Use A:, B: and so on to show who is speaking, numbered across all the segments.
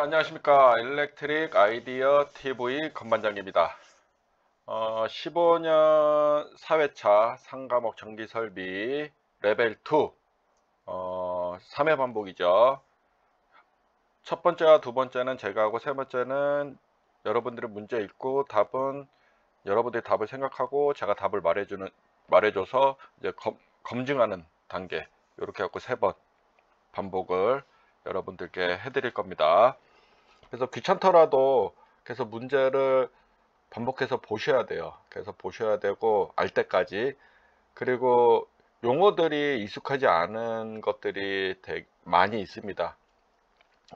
A: 안녕하십니까. 일렉트릭 아이디어 TV 건반장입니다. 15년 4회차 상과목 전기설비 레벨 2 3회 반복이죠. 첫 번째와 두 번째는 제가 하고, 세 번째는 여러분들이 문제 읽고 답은 여러분들이 답을 생각하고 제가 답을 말해줘서 이제 검증하는 단계, 이렇게 하고 3번 반복을 여러분들께 해드릴 겁니다. 그래서 귀찮더라도 계속 문제를 반복해서 보셔야 돼요. 계속 보셔야 되고, 알 때까지. 그리고 용어들이 익숙하지 않은 것들이 되게 많이 있습니다.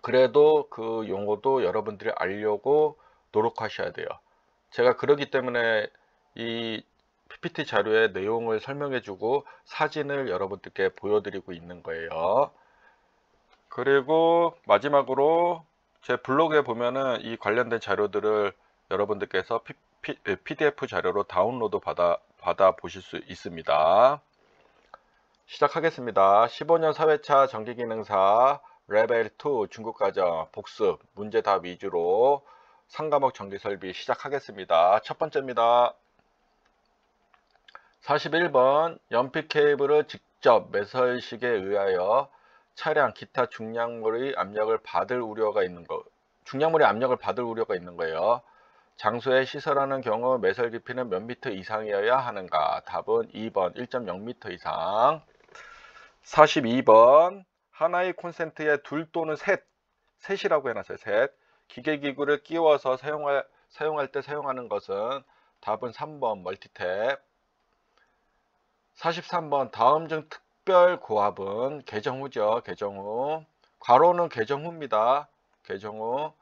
A: 그래도 그 용어도 여러분들이 알려고 노력하셔야 돼요. 제가 그러기 때문에 이 PPT 자료의 내용을 설명해 주고 사진을 여러분들께 보여드리고 있는 거예요. 그리고 마지막으로 제 블로그에 보면은 이 관련된 자료들을 여러분들께서 PDF 자료로 다운로드 받아 보실 수 있습니다. 시작하겠습니다. 15년 4회차 전기기능사 레벨 2 중국가정 복습 문제답 위주로 상과목 전기설비 시작하겠습니다. 첫 번째입니다. 41번 연필 케이블을 직접 매설식에 의하여 차량 기타 중량물의 압력을 받을 우려가 있는 거예요. 장소에 시설하는 경우 매설 깊이는 몇 미터 이상이어야 하는가? 답은 2번 1.0m 이상. 42번 하나의 콘센트에 둘 또는 셋이라고 해놨어요. 셋. 기계기구를 끼워서 사용할 때 사용하는 것은 답은 3번 멀티탭. 43번 다음 중 특별 고압은 개정후죠. 개정후. 괄호는 개정후입니다. 개정후.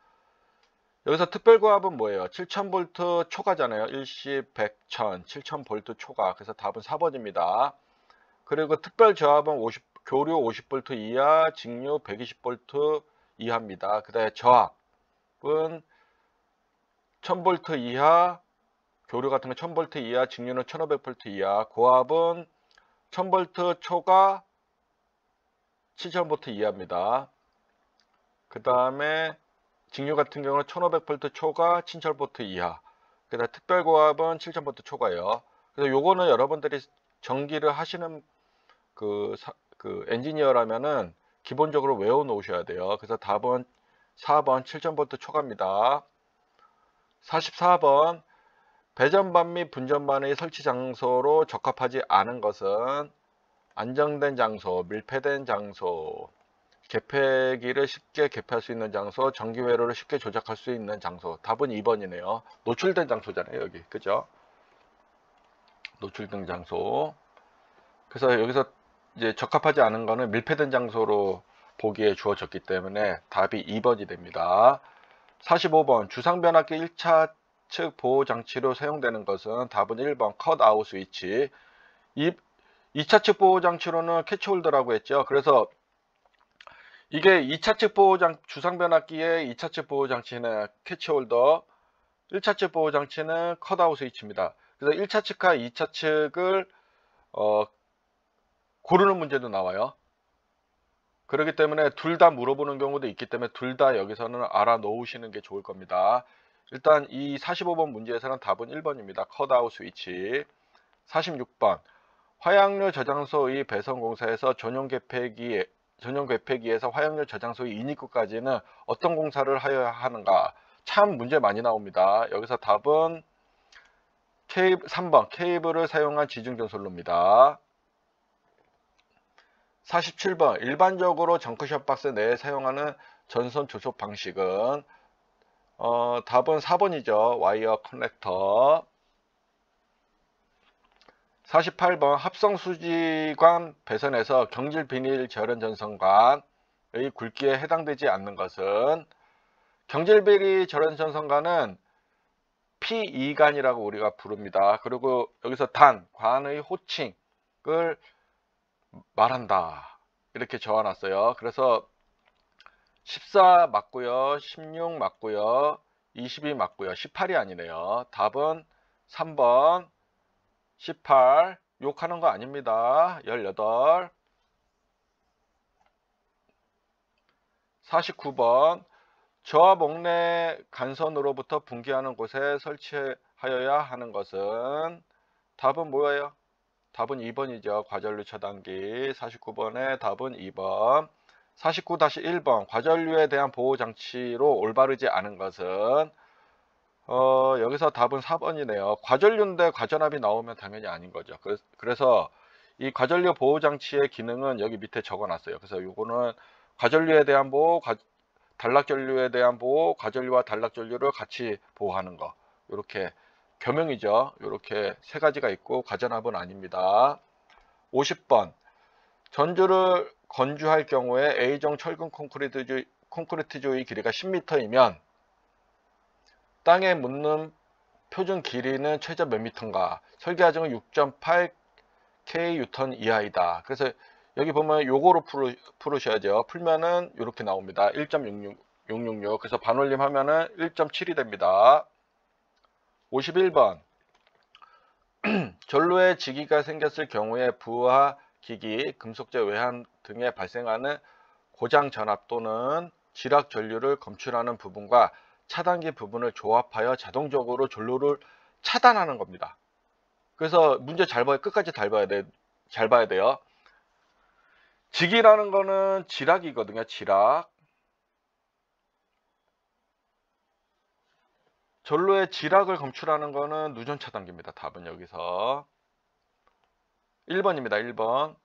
A: 여기서 특별 고압은 뭐예요? 7000V 초과잖아요. 일시 100, 1000, 7000V 초과. 그래서 답은 4번입니다. 그리고 특별 저압은 교류 50V 이하, 직류 120V 이하입니다. 그 다음에 저압은 1000V 이하, 교류 같은 거 1000V 이하, 직류는 1500V 이하, 고압은 1000V 초과 7000V 이하입니다. 그 다음에 직류 같은 경우는 1500V 초과 7000V 이하. 그 다음에 특별고압은 7000V 초과예요. 그래서 요거는 여러분들이 전기를 하시는 그 엔지니어라면은 기본적으로 외워 놓으셔야 돼요. 그래서 답은 4번 7000V 초과입니다. 44번 배전반 및 분전반의 설치 장소로 적합하지 않은 것은 안정된 장소, 밀폐된 장소, 개폐기를 쉽게 개폐할 수 있는 장소, 전기 회로를 쉽게 조작할 수 있는 장소. 답은 2번이네요. 노출된 장소잖아요, 여기. 그죠? 노출된 장소. 그래서 여기서 이제 적합하지 않은 거는 밀폐된 장소로 보기에 주어졌기 때문에 답이 2번이 됩니다. 45번 주상변압기 1차 측 보호장치로 사용되는 것은 답은 1번 컷아웃 스위치. 2차 측 보호장치로는 캐치홀더라고 했죠. 그래서 이게 2차 측 주상변압기의 2차 측 보호장치는 캐치홀더, 1차 측 보호장치는 컷아웃 스위치입니다. 그래서 1차 측과 2차 측을 고르는 문제도 나와요. 그렇기 때문에 둘 다 물어보는 경우도 있기 때문에 둘 다 여기서는 알아 놓으시는 게 좋을 겁니다. 일단 이 45번 문제에서는 답은 1번입니다. 컷아웃 스위치. 46번 화약류 저장소의 배선 공사에서 전용 개폐기에서 화약류 저장소의 인입구까지는 어떤 공사를 하여야 하는가? 참 문제 많이 나옵니다. 여기서 답은 3번 케이블을 사용한 지중전선로입니다. 47번 일반적으로 정크션 박스 내에 사용하는 전선 조속 방식은 답은 4번이죠. 와이어 커넥터. 48번 합성 수지관 배선에서 경질 비닐 절연 전선관의 굵기에 해당되지 않는 것은 경질 비닐 절연 전선관은 P2관이라고 우리가 부릅니다. 그리고 여기서 관의 호칭을 말한다. 이렇게 적어놨어요. 그래서 14 맞고요. 16 맞고요. 22 맞고요. 18이 아니네요. 답은 3번 18. 욕하는 거 아닙니다. 18. 49번 저압 옥내 간선으로부터 분기하는 곳에 설치하여야 하는 것은 답은 뭐예요? 답은 2번이죠. 과전류 차단기. 49번의 답은 2번. 49-1번 과전류에 대한 보호장치로 올바르지 않은 것은 여기서 답은 4번이네요. 과전류인데 과전압이 나오면 당연히 아닌 거죠. 그래서 이 과전류 보호장치의 기능은 여기 밑에 적어놨어요. 그래서 요거는 과전류에 대한 보호, 단락전류에 대한 보호, 과전류와 단락전류를 같이 보호하는 거. 이렇게 겸용이죠. 이렇게 세 가지가 있고 과전압은 아닙니다. 50번 전주를 건주할 경우에 A종 철근 콘크리트 조의 길이가 10m이면 땅에 묻는 표준 길이는 최저 몇 미터인가? 설계하정은 6.8 kN 이하이다. 그래서 여기 보면 요거로 풀으셔야죠. 풀면은 이렇게 나옵니다. 1.666. 그래서 반올림 하면은 1.7이 됩니다. 51번 전로에 지기가 생겼을 경우에 부하 기기, 금속재 외환 등에 발생하는 고장 전압 또는 지락 전류를 검출하는 부분과 차단기 부분을 조합하여 자동적으로 전로를 차단하는 겁니다. 그래서 문제 잘 봐요. 끝까지 잘 봐야 돼요. 지기라는 거는 지락이거든요. 지락. 전로의 지락을 검출하는 거는 누전 차단기입니다. 답은 여기서 1번입니다. 1번.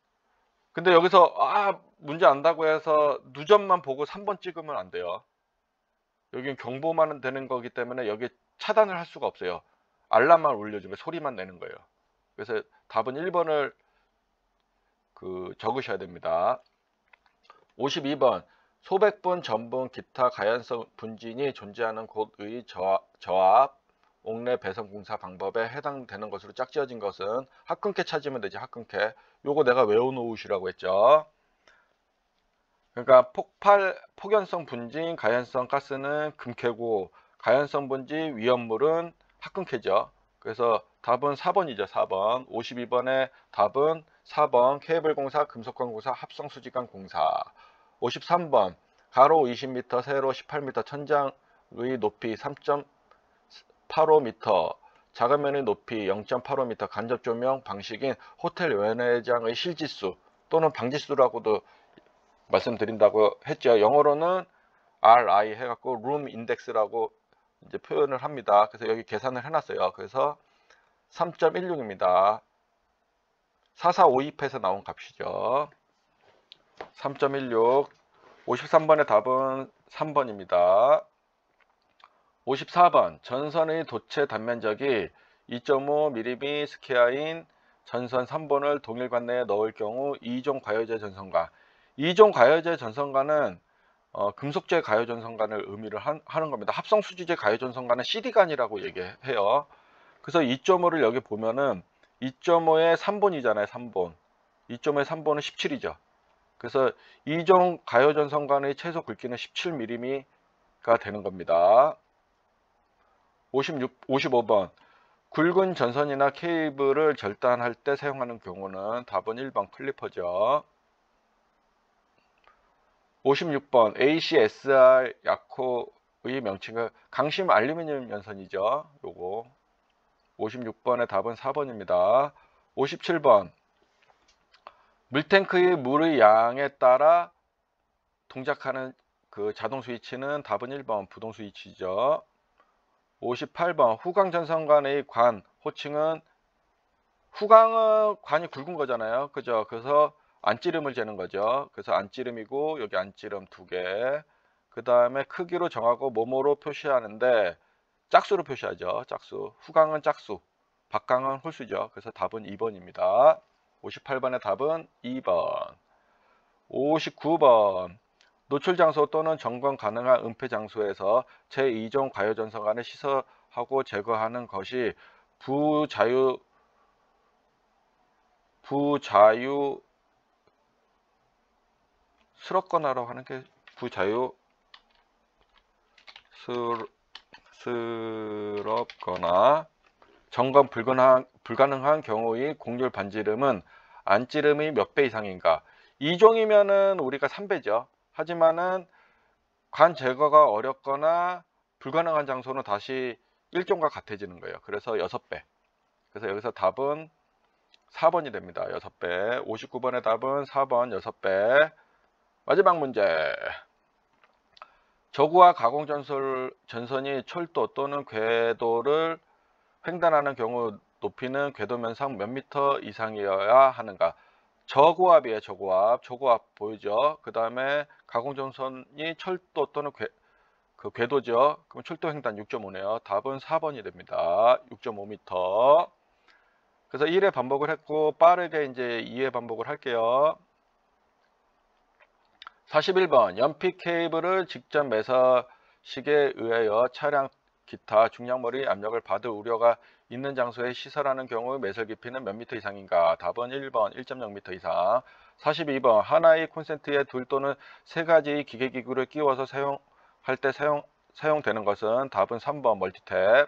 A: 근데 여기서 문제 안다고 해서 누전만 보고 3번 찍으면 안 돼요. 여기는 경보만 되는 거기 때문에 여기 차단을 할 수가 없어요. 알람만 울려주면 소리만 내는 거예요. 그래서 답은 1번을 적으셔야 됩니다. 52번 소백분, 전분, 기타 가연성 분진이 존재하는 곳의 저압, 옥내 배선 공사 방법에 해당되는 것으로 짝지어진 것은 합금캐 찾으면 되지. 합금캐. 요거 내가 외워놓으시라고 했죠. 그러니까 폭연성 분진, 가연성 가스는 금캐고 가연성 분진, 위험물은 합금캐죠. 그래서 답은 4번이죠. 4번. 52번의 답은 4번 케이블 공사, 금속관 공사, 합성 수지관 공사. 53번 가로 20m, 세로 18m, 천장의 높이 3.85m, 자가면의 높이 0.85m, 간접 조명 방식인 호텔 연회장의 실지수 또는 방지수라고도 말씀드린다고 했죠. 영어로는 RI 해갖고 room index라고 이제 표현을 합니다. 그래서 여기 계산을 해놨어요. 그래서 3.16입니다. 4452에서 나온 값이죠. 3.16. 53번의 답은 3번입니다. 54번 전선의 도체 단면적이 2.5mm 스퀘어인 전선 3번을 동일 관내에 넣을 경우 2종 과여제 전선관. 2종 과여제 전선관은 금속재 가요전선관을 의미를 하는 겁니다. 합성수지재 가요전선관은 CD관이라고 얘기해요. 그래서 2.5를 여기 보면은 2.5의 3번이잖아요. 3번. 2.5의 3번은 17이죠. 그래서 2종 가요전선관의 최소 굵기는 17mm가 되는 겁니다. 55번 굵은 전선이나 케이블을 절단할 때 사용하는 경우는 답은 1번 클리퍼죠. 56번 ACSR 약호의 명칭은 강심 알루미늄 연선이죠. 요거 56번의 답은 4번입니다. 57번 물탱크의 물의 양에 따라 동작하는 그 자동 스위치는 답은 1번 부동 스위치죠. 58번 후광전선관의 관 호칭은 후광은 관이 굵은 거잖아요. 그죠? 그래서 안찌름을 재는 거죠. 그래서 안찌름이고 여기 안찌름 2개. 그 다음에 크기로 정하고 뭐뭐로 표시하는데 짝수로 표시하죠. 짝수. 후광은 짝수, 박광은 홀수죠. 그래서 답은 2번입니다. 58번의 답은 2번. 59번 노출 장소 또는 점검 가능한 은폐 장소에서 제2종 과요전선관을 시설하고 제거하는 것이 부자유스럽거나라고 하는 게 부자유스럽거나 점검 불가능한 경우의 곡률 반지름은 안찌름의 몇 배 이상인가? 2종이면은 우리가 3배죠. 하지만은 관 제거가 어렵거나 불가능한 장소는 다시 1종과 같아지는 거예요. 그래서 6배. 그래서 여기서 답은 4번이 됩니다. 6배. 59번의 답은 4번 6배. 마지막 문제. 저구와 가공전선이 철도 또는 궤도를 횡단하는 경우 높이는 궤도 면상 몇 미터 이상이어야 하는가? 저고압이에요. 저고압 보이죠? 그 다음에 가공전선이 철도 또는 궤도죠. 그럼 철도 횡단 6.5네요. 답은 4번이 됩니다. 6.5m. 그래서 1회 반복을 했고 빠르게 이제 2회 반복을 할게요. 41번 연필 케이블을 직접 매서식에 의하여 차량 기타 중량머리 압력을 받을 우려가 있는 장소에 시설하는 경우 매설 깊이는 몇 미터 이상인가? 답은 1번 1.0m 이상. 42번 하나의 콘센트에 둘 또는 세 가지 기계기구를 끼워서 사용할 때 사용되는 것은? 답은 3번 멀티탭.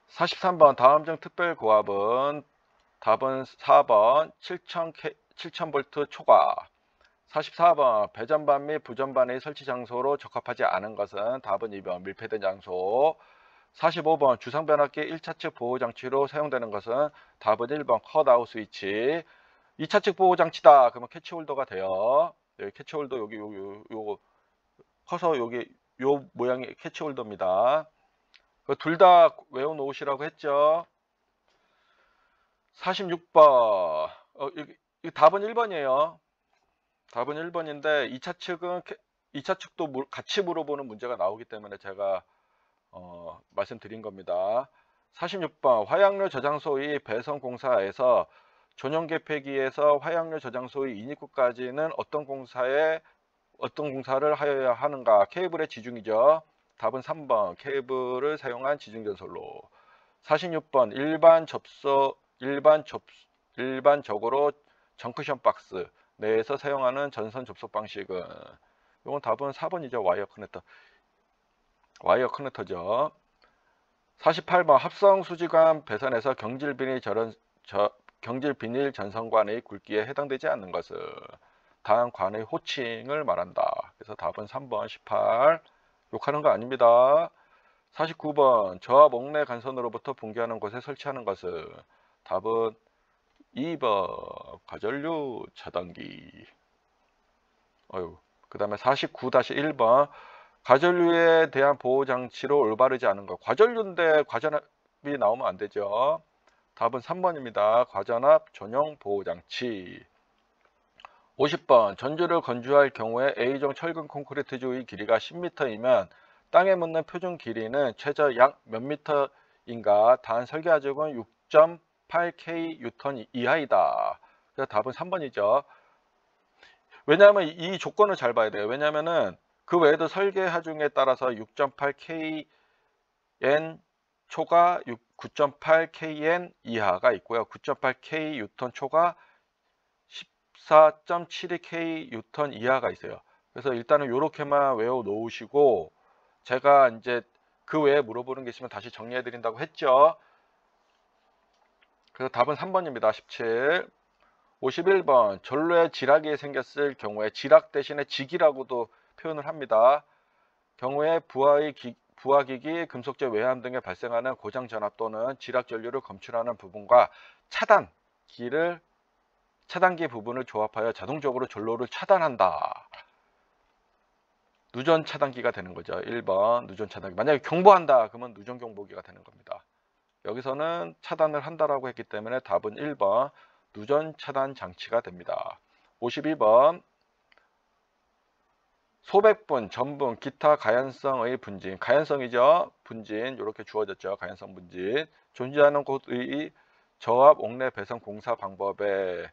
A: 43번 다음 중 특별고압은? 답은 4번 7000V 초과. 44번 배전반 및 부전반의 설치 장소로 적합하지 않은 것은? 답은 2번 밀폐된 장소. 45번 주상변압기 1차측 보호장치로 사용되는 것은? 답은 1번 컷아웃 스위치. 2차측 보호장치다 그러면 캐치홀더가 돼요. 여기 캐치홀더 여기 요거 커서 여기 요 모양이 캐치홀더입니다. 둘 다 외워 놓으시라고 했죠. 46번 이 답은 1번이에요. 답은 1번인데 2차 측도 같이 물어보는 문제가 나오기 때문에 제가 말씀드린 겁니다. 46번 화약류 저장소의 배선공사에서 전용개폐기에서 화약류 저장소의 인입구까지는 어떤 공사를 하여야 하는가? 케이블의 지중이죠. 답은 3번 케이블을 사용한 지중전선로. 46번 일반적으로 정크션 박스 내에서 사용하는 전선 접속 방식은? 이건 답은 4번이죠. 와이어 커넥터죠. 48번 합성 수지관 배선에서 경질 비닐 전선관의 굵기에 해당되지 않는 것은? 다음 관의 호칭을 말한다. 그래서 답은 3번 18. 욕하는 거 아닙니다. 49번 저압 옥내 간선으로부터 분기하는 곳에 설치하는 것은? 답은 2번 과전류 차단기. 그 다음에 49-1번 과전류에 대한 보호장치로 올바르지 않은 것. 과전류인데 과전압이 나오면 안 되죠. 답은 3번입니다. 과전압 전용 보호장치. 50번 전주를 건조할 경우에 A종 철근 콘크리트주의 길이가 10m이면 땅에 묻는 표준 길이는 최저 약 몇 미터인가? 단 설계하적은 6.8K 뉴턴 이하이다. 그래서 답은 3번이죠. 왜냐하면 이 조건을 잘 봐야 돼요. 왜냐하면은 그 외에도 설계 하중에 따라서 6.8Kn 초과 9.8Kn 이하가 있고요. 9.8K 뉴턴 초과 14.72K 뉴턴 이하가 있어요. 그래서 일단은 이렇게만 외워 놓으시고 제가 이제 그 외에 물어보는 게 있으면 다시 정리해 드린다고 했죠. 그래서 답은 3번입니다. 17. 51번 전로에 지락이 생겼을 경우에 지락 대신에 직이라고도 표현을 합니다. 경우에 부하기기, 금속재 외함 등에 발생하는 고장 전압 또는 지락 전류를 검출하는 부분과 차단기 부분을 조합하여 자동적으로 전로를 차단한다. 누전 차단기가 되는 거죠. 1번 누전 차단기. 만약에 경보한다 그러면 누전 경보기가 되는 겁니다. 여기서는 차단을 한다라고 했기 때문에 답은 1번 누전 차단 장치가 됩니다. 52번 소백분, 전분, 기타 가연성의 분진. 가연성이죠. 분진 이렇게 주어졌죠. 가연성 분진. 존재하는 곳의 저압 옥내 배선 공사 방법에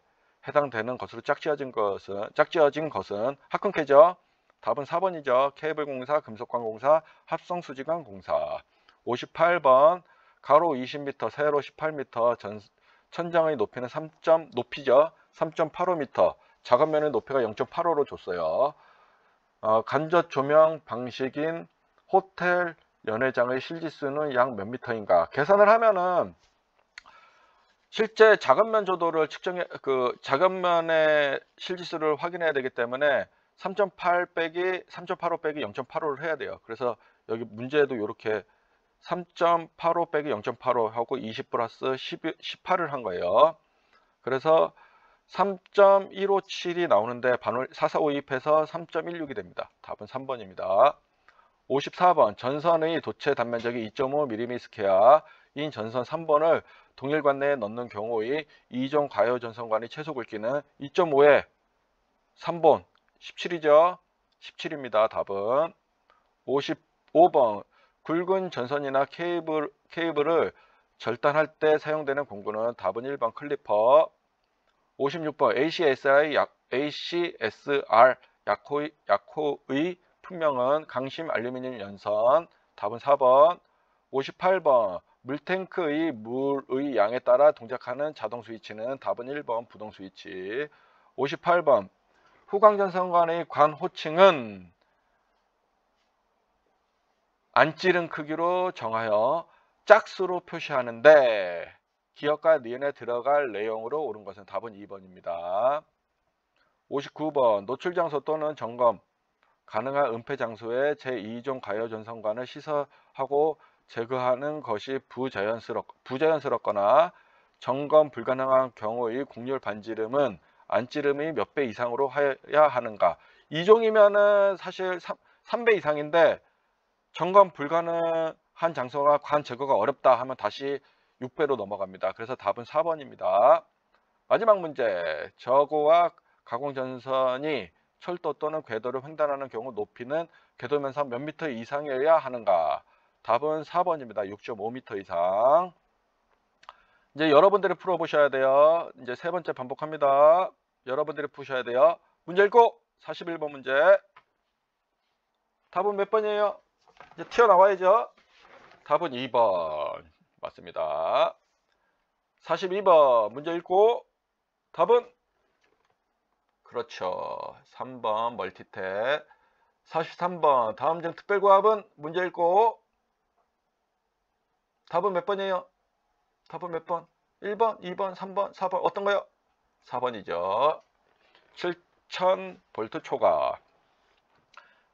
A: 해당되는 것으로 짝지어진 것은 합금캐죠. 답은 4번이죠. 케이블 공사, 금속관 공사, 합성 수지관 공사. 58번 가로 20m, 세로 18m, 천장의 높이는 높이죠. 3.85m, 작업면의 높이가 0.85로 줬어요. 간접 조명 방식인 호텔 연회장의 실지수는 약 몇 미터인가? 계산을 하면은 실제 작업면 조도를 작업면의 실지수를 확인해야 되기 때문에 3.8 빼기 3.85 빼기 0.85를 해야 돼요. 그래서 여기 문제에도 이렇게 3.85 빼기 0.85 하고 20 플러스 18을 한 거예요. 그래서 3.157이 나오는데 반올 4452해서 3.16이 됩니다. 답은 3번입니다. 54번 전선의 도체 단면적이 2.5mm 인 전선 3번을 동일 관내에 넣는 경우의 이종 과요 전선관의 최소 굵기는 2.5에 3번 17이죠. 17입니다. 답은 55번 굵은 전선이나 케이블을 절단할 때 사용되는 공구는 답은 1번 클리퍼. 56번 ACSR 약호의 품명은 강심 알루미늄 연선. 답은 4번. 58번 물탱크의 물의 양에 따라 동작하는 자동 스위치는 답은 1번 부동 스위치. 58번 후광전선관의 관 호칭은 안 찌른 크기로 정하여 짝수로 표시하는데 기역과 니은에 들어갈 내용으로 옳은 것은 답은 2번입니다. 59번 노출 장소 또는 점검 가능한 은폐 장소에 제2종 가요 전선관을 시설하고 제거하는 것이 부자연스럽거나 점검 불가능한 경우의 곡률 반지름은 안찌름이 몇 배 이상으로 해야 하는가. 2종이면은 사실 3배 이상인데 점검 불가능한 장소가 관 제거가 어렵다 하면 다시 6배로 넘어갑니다. 그래서 답은 4번입니다. 마지막 문제. 저고와 가공전선이 철도 또는 궤도를 횡단하는 경우 높이는 궤도면상 몇 미터 이상이어야 하는가. 답은 4번입니다. 6.5m 이상. 이제 여러분들이 풀어보셔야 돼요. 이제 세 번째 반복합니다. 여러분들이 푸셔야 돼요. 문제 읽고 41번 문제. 답은 몇 번이에요? 이제 튀어나와야죠. 답은 2번 맞습니다. 42번 문제 읽고 답은 그렇죠. 3번 멀티탭. 43번 다음 중 특별고합은 문제 읽고 답은 몇 번이에요? 답은 몇 번? 1번, 2번, 3번, 4번 어떤 거요? 4번이죠. 7000V 초과.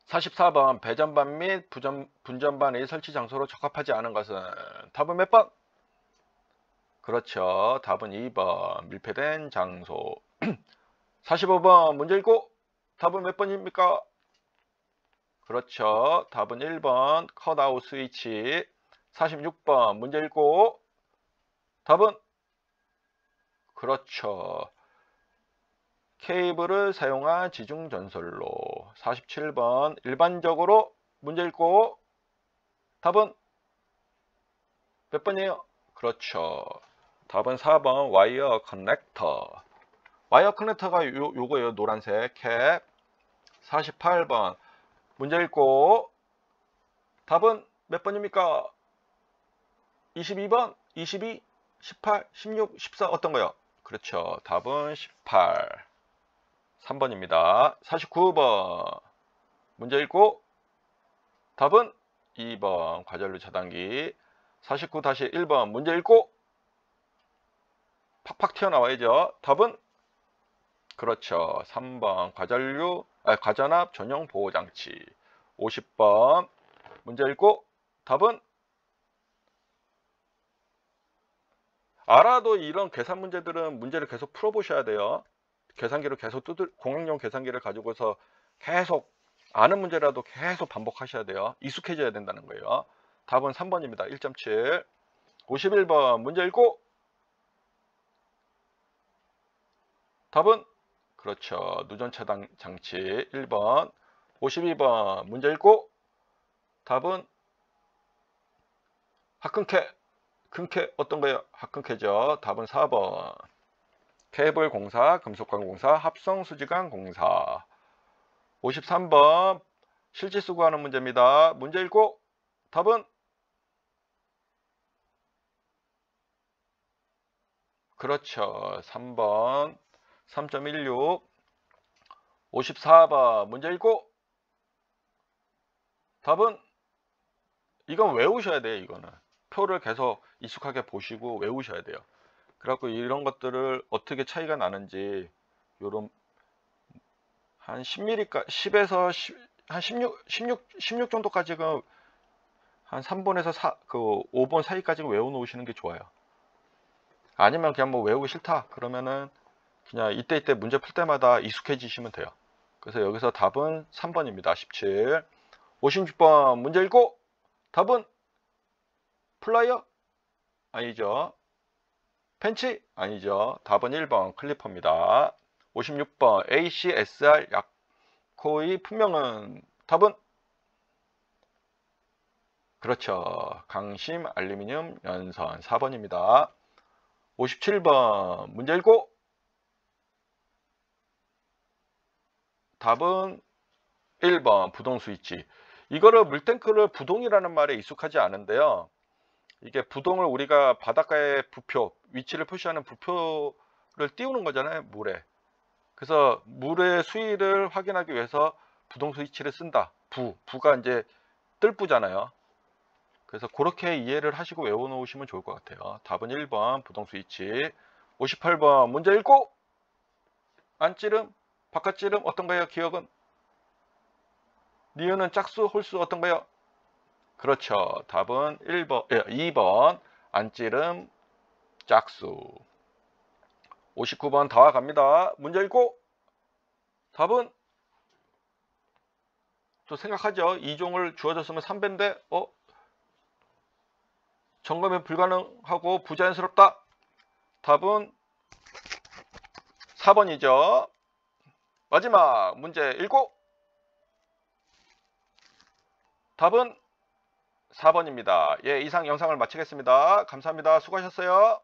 A: 44번 배전반 및 분전반의 설치 장소로 적합하지 않은 것은 답은 몇 번? 그렇죠. 답은 2번 밀폐된 장소. 45번 문제 읽고 답은 몇 번입니까? 그렇죠. 답은 1번 컷아웃 스위치. 46번 문제 읽고 답은 그렇죠. 케이블을 사용한 지중 전선로. 47번 일반적으로 문제 읽고 답은 몇 번이에요? 그렇죠. 답은 4번 와이어 커넥터. 와이어 커넥터가 요거예요. 노란색 캡. 48번 문제 읽고 답은 몇 번입니까? 22번, 22, 18, 16, 14 어떤 거요? 그렇죠. 답은 18. 3번입니다. 49번 문제 읽고 답은 2번 과전류 차단기. 49-1번 문제 읽고 팍팍 튀어나와야죠. 답은 그렇죠. 3번 과전압 전용 보호장치. 50번 문제 읽고 답은 알아도 이런 계산 문제들은 문제를 계속 풀어보셔야 돼요. 계산기를 계속 공학용 계산기를 가지고서 계속 아는 문제라도 계속 반복하셔야 돼요. 익숙해져야 된다는 거예요. 답은 3번입니다. 1.7. 51번 문제 읽고 답은 그렇죠. 누전 차단 장치 1번. 52번 문제 읽고 답은 합금캐. 금캐 어떤 거예요? 합금캐죠. 답은 4번. 케이블 공사, 금속관 공사, 합성 수지관 공사. 53번 실지수 구하는 문제입니다. 문제 읽고 답은 그렇죠. 3번 3.16. 54번 문제 읽고 답은 이건 외우셔야 돼요. 이거는 표를 계속 익숙하게 보시고 외우셔야 돼요. 그래갖고 이런 것들을 어떻게 차이가 나는지 요런 한 10mm, 10에서 10, 한 16 정도까지는 한 3번에서 5번 사이까지 외워놓으시는 게 좋아요. 아니면 그냥 뭐 외우기 싫다 그러면은 그냥 이때 문제 풀 때마다 익숙해지시면 돼요. 그래서 여기서 답은 3번입니다. 17. 56번 문제 읽고 답은 플라이어? 아니죠. 팬치? 아니죠. 답은 1번 클리퍼입니다. 56번 ACSR 약코의 품명은 답은 그렇죠. 강심 알루미늄 연선 4번입니다. 57번 문제 읽고 답은 1번 부동 스위치. 이거를 물탱크를 부동이라는 말에 익숙하지 않은데요. 이게 부동을 우리가 바닷가의 부표, 위치를 표시하는 부표를 띄우는 거잖아요, 물에. 그래서 물의 수위를 확인하기 위해서 부동 스위치를 쓴다. 부가 이제 뜰부잖아요. 그래서 그렇게 이해를 하시고 외워놓으시면 좋을 것 같아요. 답은 1번 부동 스위치. 58번 문제 읽고 안찌름, 바깥찌름 어떤가요? 기억은? 니은은 짝수, 홀수 어떤가요? 그렇죠. 답은 2번 안찌름, 짝수. 59번 다와 갑니다. 문제 읽고 답은 또 생각하죠. 2종을 주어졌으면 3배인데 점검이 불가능하고 부자연스럽다. 답은 4번이죠. 마지막 문제 읽고 답은 4번입니다. 예, 이상 영상을 마치겠습니다. 감사합니다. 수고하셨어요.